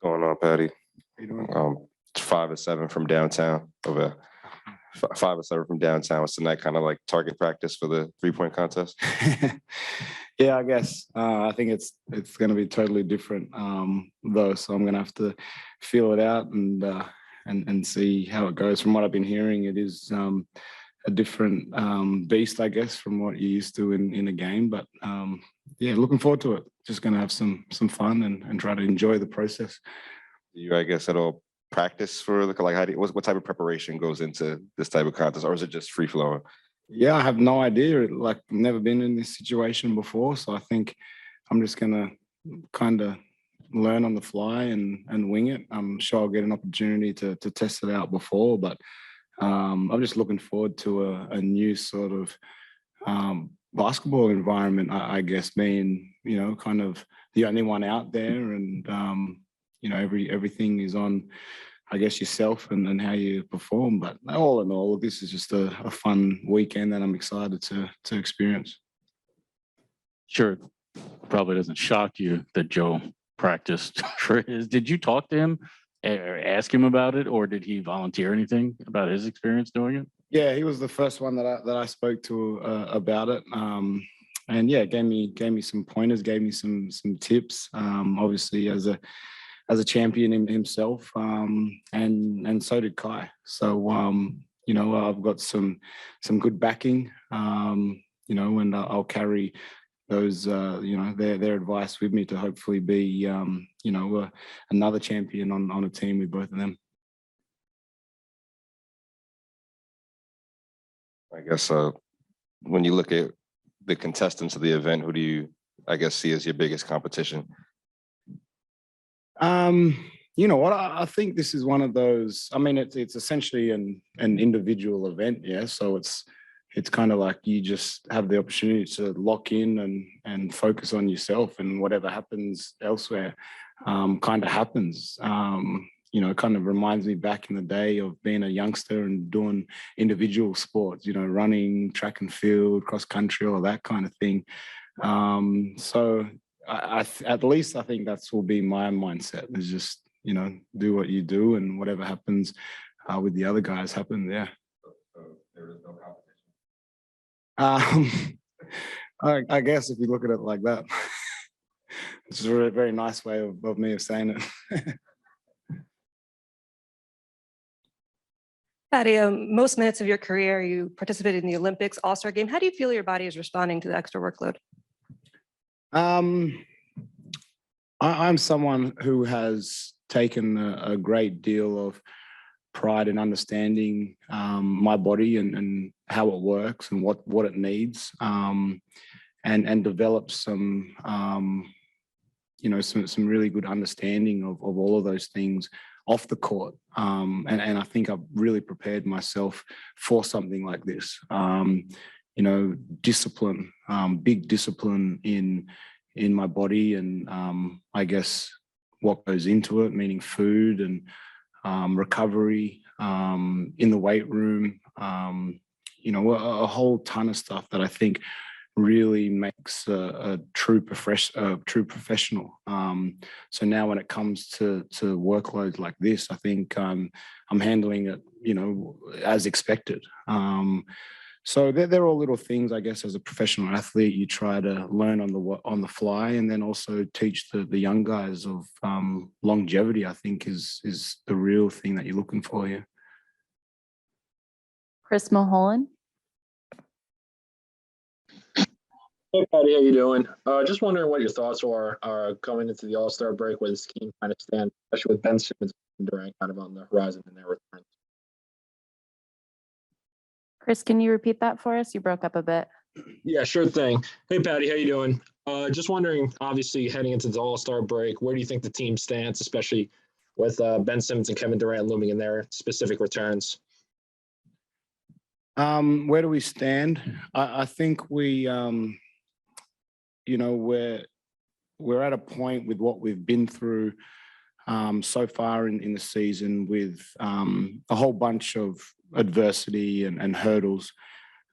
Going on, Patty? How you doing? 5 or 7 from downtown. Over 5 or 7 from downtown. What's tonight kind of like target practice for the 3-point contest? Yeah, I guess. I think it's going to be totally different, though. So I'm going to have to feel it out and see how it goes. From what I've been hearing, it is a different beast, I guess, from what you're used to in a game. But yeah, looking forward to it. Just going to have some fun and try to enjoy the process. Do you, I guess, at all practice for like how do you, what type of preparation goes into this type of contest, or is it just free flowing? Yeah, I have no idea. Like, never been in this situation before, so I think I'm just gonna kind of learn on the fly and wing it. I'm sure I'll get an opportunity to test it out before, but I'm just looking forward to a new sort of basketball environment. I guess being kind of the only one out there, and everything is on, I guess, yourself and how you perform. But all in all, this is just a fun weekend that I'm excited to experience. Sure, probably doesn't shock you that Joe practiced for his. Did you talk to him or ask him about it, or did he volunteer anything about his experience doing it? Yeah, he was the first one that I spoke to about it. And yeah, gave me some pointers, gave me some tips. Obviously, as a champion himself, and so did Kai. So I've got some good backing, and I'll carry those their advice with me to hopefully be another champion on a team with both of them. I guess when you look at the contestants of the event, who do you, I guess, see as your biggest competition? You know what? I think this is one of those. I mean, it's essentially an individual event, yeah. So it's kind of like you just have the opportunity to lock in and focus on yourself, and whatever happens elsewhere, kind of happens. It kind of reminds me back in the day of being a youngster and doing individual sports, running, track and field, cross country, all that kind of thing. So at least I think that will be my mindset, is just, do what you do, and whatever happens with the other guys happen. Yeah. So there is no competition. I guess if you look at it like that, which is a very nice way of me of saying it. Patty, most minutes of your career, you participated in the Olympics, AllStar game. How do you feel your body is responding to the extra workload? I'm someone who has taken a great deal of pride in understanding my body and how it works and what it needs, and develop some really good understanding of all of those things off the court. And I think I've really prepared myself for something like this. Discipline, big discipline in my body, and I guess what goes into it, meaning food and recovery, in the weight room, a whole ton of stuff that I think really makes a true professional. So now when it comes to workloads like this, I think I'm handling it, as expected. So they're all little things, I guess, as a professional athlete, you try to learn on the fly, and then also teach the young guys of longevity, I think is the real thing that you're looking for here. Chris Mulholland. Hey, Patty, how you doing? Just wondering what your thoughts are coming into the All-Star break, where this team kind of stands, especially with Ben Simmons and Durant kind of on the horizon in their return. Chris, can you repeat that for us? You broke up a bit. Yeah, sure thing. Hey, Patty, how you doing? Just wondering, obviously heading into the All-Star break, where do you think the team stands, especially with Ben Simmons and Kevin Durant looming in their specific returns? Where do we stand? I think we, we're at a point with what we've been through so far in the season, with a whole bunch of adversity and hurdles,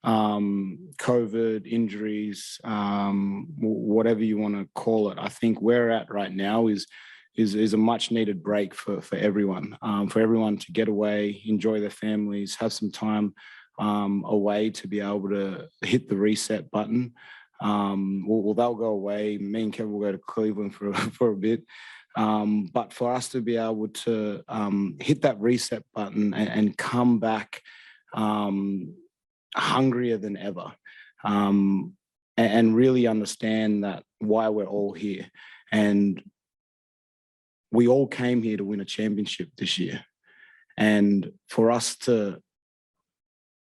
COVID, injuries, whatever you want to call it. I think where we're at right now is is a much needed break for everyone to get away, enjoy their families, have some time away to be able to hit the reset button. They'll go away. Me and Kevin will go to Cleveland for a bit. But for us to be able to hit that reset button and come back hungrier than ever, and really understand that why we're all here. And we all came here to win a championship this year. And for us to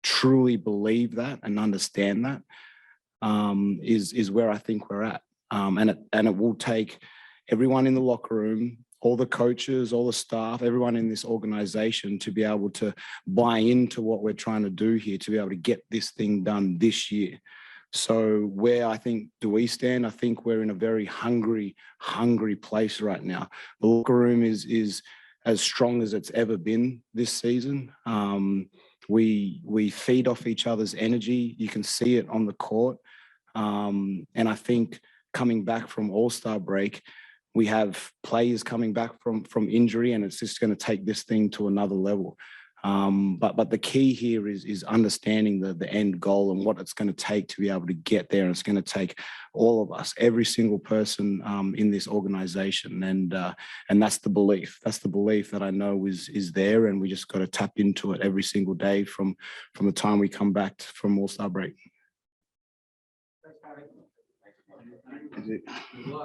truly believe that and understand that is where I think we're at. And it will take everyone in the locker room, all the coaches, all the staff, everyone in this organization to be able to buy into what we're trying to do here, to be able to get this thing done this year. So where I think do we stand? I think we're in a very hungry place right now. The locker room is as strong as it's ever been this season. We feed off each other's energy. You can see it on the court. And I think coming back from AllStar break, we have players coming back from injury, and it's just going to take this thing to another level. But the key here is understanding the end goal and what it's going to take to be able to get there. And it's going to take all of us, every single person in this organization. And that's the belief. That's the belief that I know is there. And we just got to tap into it every single day from the time we come back from AllStar break.